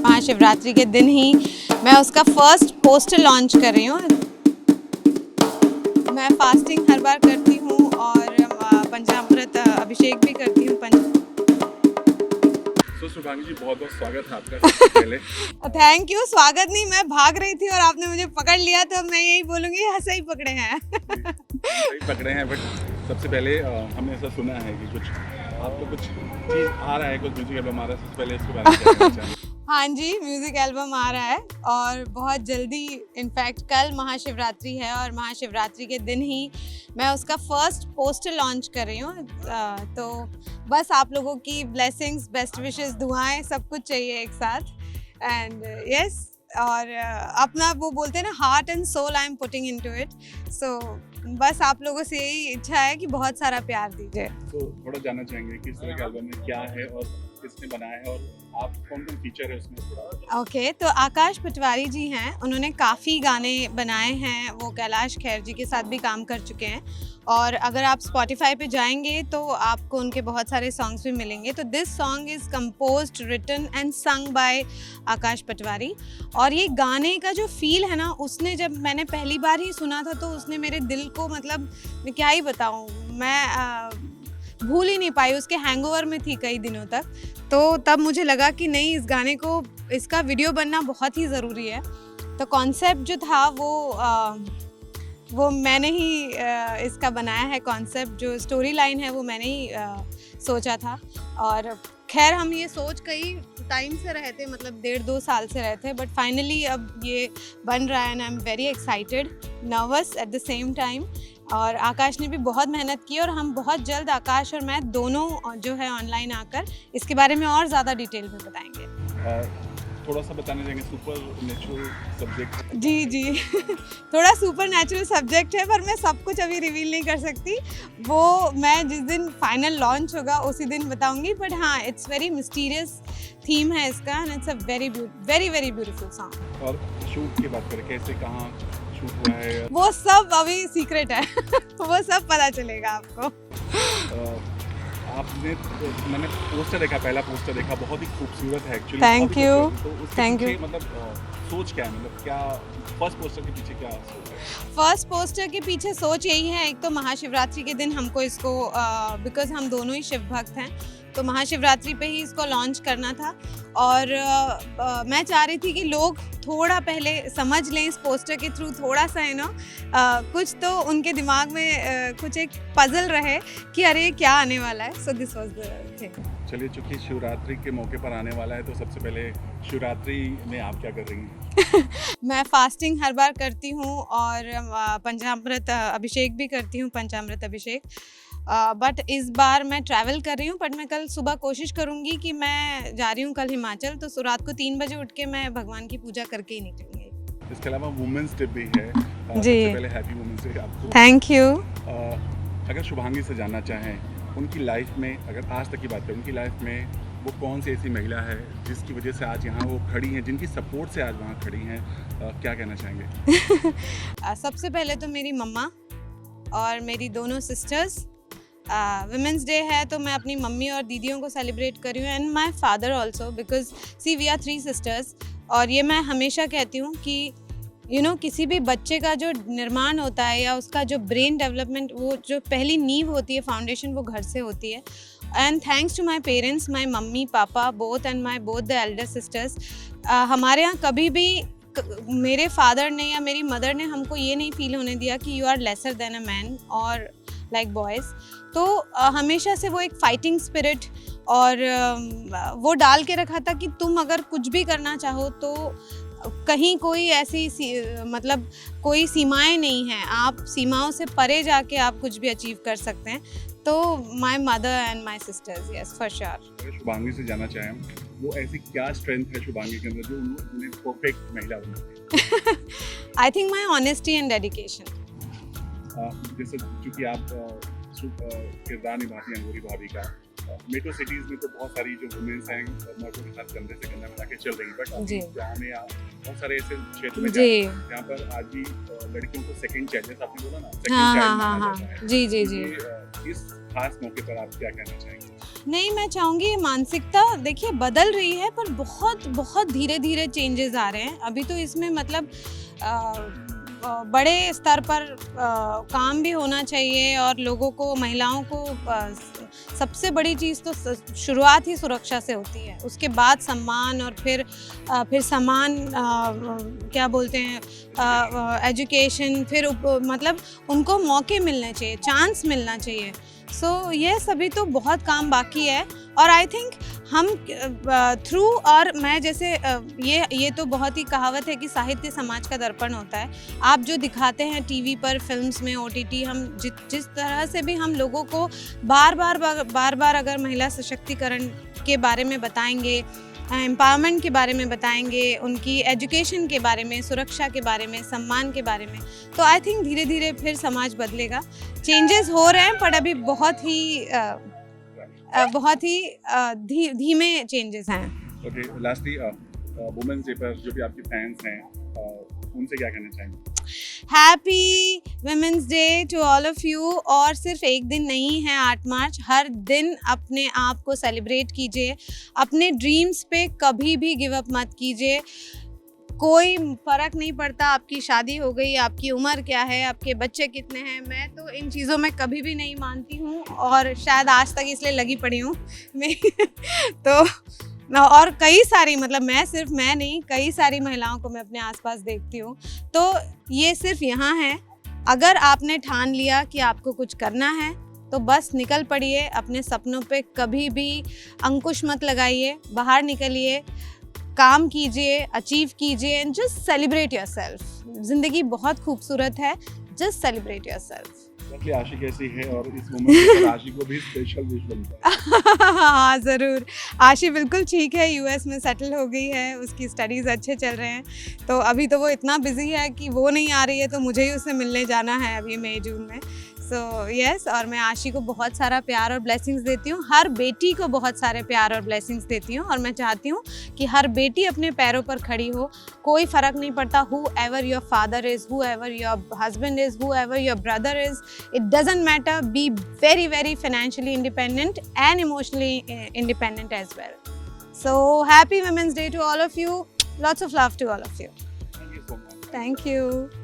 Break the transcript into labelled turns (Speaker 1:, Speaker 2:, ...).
Speaker 1: महाशिवरात्रि के दिन ही मैं उसका फर्स्ट पोस्टर लॉन्च कर रही हूँ। मैं फास्टिंग हर बार करती हूँ और पंचामृत अभिषेक भी करती हूँ।
Speaker 2: तो शुभांगी जी बहुत बहुत स्वागत है आपका सबसे पहले।
Speaker 1: Thank you. स्वागत नहीं, मैं भाग रही थी और आपने मुझे पकड़ लिया, तो मैं यही बोलूँगी सही पकड़े हैं।
Speaker 2: सही पकड़े हैं, बट सबसे पहले हमने ऐसा सुना है कि कुछ आपको कुछ चीज़ आ रहा है, कुछ म्यूजिक एल्बम आ रहा है, सबसे पहले इसके बारे में क्या कहना चाहेंगे?
Speaker 1: हाँ जी, म्यूज़िक एल्बम आ रहा है और बहुत जल्दी, इनफैक्ट कल महाशिवरात्रि है और महाशिवरात्रि के दिन ही मैं उसका फर्स्ट पोस्टर लॉन्च कर रही हूँ। तो बस आप लोगों की ब्लेसिंग्स, बेस्ट विशेस, दुआएं, सब कुछ चाहिए एक साथ। एंड यस, और अपना वो बोलते हैं ना, heart and soul I am putting into it. So बस आप लोगों से यही इच्छा है कि बहुत सारा प्यार दीजिए।
Speaker 2: तो थोड़ा जानना चाहेंगे कि इस तरह के एल्बम में क्या है और किसने बनाया है और आप कौन कौन फीचर है उसमें थोड़ा?
Speaker 1: ओके, तो आकाश पटवारी जी हैं, उन्होंने काफ़ी गाने बनाए हैं। वो कैलाश खेर जी के साथ भी काम कर चुके हैं और अगर आप स्पॉटिफाई पे जाएंगे तो आपको उनके बहुत सारे सॉन्ग्स भी मिलेंगे। तो this song is composed, written and sung by Akash Patwari. और ये गाने का जो फील है ना, उसने जब मैंने पहली बार ही सुना था तो उसने मेरे दिल को, मतलब मैं क्या ही बताऊँ, मैं भूल ही नहीं पाई। उसके हैंगओवर में थी कई दिनों तक। तो तब मुझे लगा कि नहीं, इस गाने को, इसका वीडियो बनना बहुत ही ज़रूरी है। तो कॉन्सेप्ट जो था वो मैंने ही इसका बनाया है। कॉन्सेप्ट, जो स्टोरी लाइन है, वो मैंने ही सोचा था। और खैर, हम ये सोच कई टाइम से रहे थे, मतलब 1.5-2 साल से रहे थे, बट फाइनली अब ये बन रहा है and I am very excited, nervous at the same time. और आकाश ने भी बहुत मेहनत की और हम बहुत जल्द, आकाश और मैं दोनों जो है, ऑनलाइन आकर इसके बारे में और ज़्यादा डिटेल में बताएंगे।
Speaker 2: थोड़ा सा बताना चाहेंगे, सुपर नेचुरल सब्जेक्ट?
Speaker 1: जी थोड़ा सुपर नेचुरल सब्जेक्ट है, पर मैं सब कुछ अभी रिवील नहीं कर सकती। वो मैं जिस दिन फाइनल लॉन्च होगा उसी दिन बताऊंगी। बट हाँ, इट्स वेरी मिस्टीरियस थीम है इसका and it's a very very beautiful song.
Speaker 2: और शूट की बात करें, कैसे, कहाँ शूट हुआ है?
Speaker 1: वो सब अभी सीक्रेट है। वो सब पता चलेगा आपको।
Speaker 2: आपने, मैंने पोस्टर देखा, पहला पोस्टर देखा, बहुत ही खूबसूरत है actually.
Speaker 1: Thank you, thank you.
Speaker 2: मतलब सोच क्या है, मतलब क्या फर्स्ट पोस्टर के पीछे क्या सोच है?
Speaker 1: फर्स्ट पोस्टर के पीछे सोच यही है, एक तो महाशिवरात्रि के दिन हमको इसको, बिकॉज हम दोनों ही शिव भक्त हैं, तो महाशिवरात्रि पे ही इसको लॉन्च करना था। और मैं चाह रही थी कि लोग थोड़ा पहले समझ लें इस पोस्टर के थ्रू, थोड़ा सा कुछ तो उनके दिमाग में कुछ एक पजल रहे कि अरे क्या आने वाला है। So this was the thing.
Speaker 2: चलिए, चूँकि शिवरात्रि के मौके पर आने वाला है, तो सबसे पहले शिवरात्रि में आप क्या कर रही हैं?
Speaker 1: मैं फास्टिंग हर बार करती हूँ और पंचामृत अभिषेक भी करती हूँ, पंचामृत अभिषेक। बट इस बार मैं ट्रैवल कर रही हूँ, बट मैं कल सुबह कोशिश करूँगी कि मैं जा रही हूँ कल हिमाचल, तो रात को 3 बजे उठ के मैं भगवान की पूजा करके ही निकलूँगी।
Speaker 2: इसके अलावा वुमेंस डे भी है।
Speaker 1: जी,
Speaker 2: सबसे पहले हैप्पी वुमेंस डे आपको।
Speaker 1: Thank you.
Speaker 2: अगर शुभांगी से जानना चाहें, उनकी लाइफ में, अगर आज तक की बात करें, उनकी लाइफ में वो कौन सी ऐसी महिला है जिसकी वजह से आज यहाँ वो खड़ी हैं, जिनकी सपोर्ट से आज वहाँ खड़ी हैं, क्या कहना चाहेंगे?
Speaker 1: सबसे पहले तो मेरी मम्मा और मेरी दोनों सिस्टर्स। वुमेंस डे है तो मैं अपनी मम्मी और दीदियों को सेलिब्रेट कर रही हूँ and my father also, because see we are 3 sisters. और ये मैं हमेशा कहती हूँ कि किसी भी बच्चे का जो निर्माण होता है या उसका जो ब्रेन डेवलपमेंट, वो जो पहली नींव होती है, फाउंडेशन, वो घर से होती है। And thanks to my parents, my mummy papa both and my both the elder sisters. हमारे यहाँ कभी भी मेरे फादर ने या मेरी मदर ने हमको ये नहीं फील होने दिया कि you are lesser than a man और लाइक बॉयज़। तो हमेशा से वो एक फाइटिंग स्पिरिट और वो डाल के रखा था कि तुम अगर कुछ भी करना चाहो तो कहीं कोई ऐसी मतलब कोई सीमाएं नहीं हैं, आप सीमाओं से परे जाके आप कुछ भी अचीव कर सकते हैं। तो my mother and my sister's, yes for sure.
Speaker 2: Shubhangi से जानना चाहें, वो ऐसी क्या स्ट्रेंथ है शुभांगी के अंदर जो उन्हें परफेक्ट महिला बनाती है?
Speaker 1: I think my honesty and dedication.
Speaker 2: जैसे चूँकि आप किरदार निभाती हैं अंगूरी भाभी का, मेट्रो सिटीज़ में तो बहुत सारी जो वुमेन्स हैं मर्दों के साथ कंधे से कंधा मिला के चल रही हैं, बट गाँव में या बहुत सारे ऐसे क्षेत्र में जहाँ पर आज भी लड़कियों को सेकंड चाइल्ड, जैसे आपने बोला ना, सेकंड चाइल्ड माना जाता है।
Speaker 1: जी।
Speaker 2: इस खास मौके पर आप क्या कहना चाहेंगे?
Speaker 1: नहीं, मैं चाहूँगी मानसिकता देखिए बदल रही है, पर बहुत बहुत धीरे धीरे चेंजेस आ रहे हैं। अभी तो इसमें मतलब बड़े स्तर पर काम भी होना चाहिए, और लोगों को, महिलाओं को सबसे बड़ी चीज़ तो शुरुआत ही सुरक्षा से होती है, उसके बाद सम्मान, और फिर समान क्या बोलते हैं एजुकेशन, फिर मतलब उनको मौके मिलने चाहिए, चांस मिलना चाहिए। सो ये सभी तो बहुत काम बाकी है, और आई थिंक हम थ्रू, और मैं जैसे ये तो बहुत ही कहावत है कि साहित्य समाज का दर्पण होता है। आप जो दिखाते हैं टीवी पर, फिल्म्स में, OTT, हम जिस तरह से भी हम लोगों को बार बार अगर महिला सशक्तिकरण के बारे में बताएंगे, एम्पावरमेंट के बारे में बताएंगे, उनकी एजुकेशन के बारे में, सुरक्षा के बारे में, सम्मान के बारे में, तो आई थिंक धीरे धीरे फिर समाज बदलेगा। चेंजेस हो रहे हैं, पर अभी बहुत ही धीमे चेंजेस हैं।
Speaker 2: ओके, लास्टली वुमेन्स डे पर जो भी आपके फैंस हैं उनसे क्या कहना चाहेंगे?
Speaker 1: Happy women's day to all of you. और सिर्फ एक दिन नहीं है 8 मार्च, हर दिन अपने आप को सेलिब्रेट कीजिए, अपने ड्रीम्स पे कभी भी गिव अप मत कीजिए। कोई फ़र्क नहीं पड़ता आपकी शादी हो गई, आपकी उम्र क्या है, आपके बच्चे कितने हैं। मैं तो इन चीज़ों में कभी भी नहीं मानती हूँ, और शायद आज तक इसलिए लगी पड़ी हूँ मैं तो और कई सारी, मतलब मैं नहीं, कई सारी महिलाओं को मैं अपने आसपास देखती हूँ। तो ये सिर्फ यहाँ है, अगर आपने ठान लिया कि आपको कुछ करना है तो बस निकल पड़िए, अपने सपनों पे कभी भी अंकुश मत लगाइए, बाहर निकलिए, काम कीजिए, अचीव कीजिए, एंड जस्ट सेलिब्रेट योरसेल्फ। ज़िंदगी बहुत खूबसूरत है, जस्ट सेलिब्रेट योरसेल्फ।
Speaker 2: आशी कैसी है, और इस मोमेंट पर आशी को भी स्पेशल विश बनता है।
Speaker 1: हाँ ज़रूर, आशी बिल्कुल ठीक है, US में सेटल हो गई है, उसकी स्टडीज़ अच्छे चल रहे हैं, तो अभी तो वो इतना बिजी है कि वो नहीं आ रही है, तो मुझे ही उससे मिलने जाना है अभी मई जून में। सो यस, और मैं आशी को बहुत सारा प्यार और ब्लेसिंग्स देती हूँ, हर बेटी को बहुत सारे प्यार और ब्लेसिंग्स देती हूँ, और मैं चाहती हूँ कि हर बेटी अपने पैरों पर खड़ी हो। कोई फ़र्क नहीं पड़ता whoever your father is, whoever your husband is, whoever your brother is, it doesn't matter, be very very financially independent and emotionally independent as well. So happy women's day to all of you, lots of love to all of you.
Speaker 2: Thank you so much.
Speaker 1: Thank you.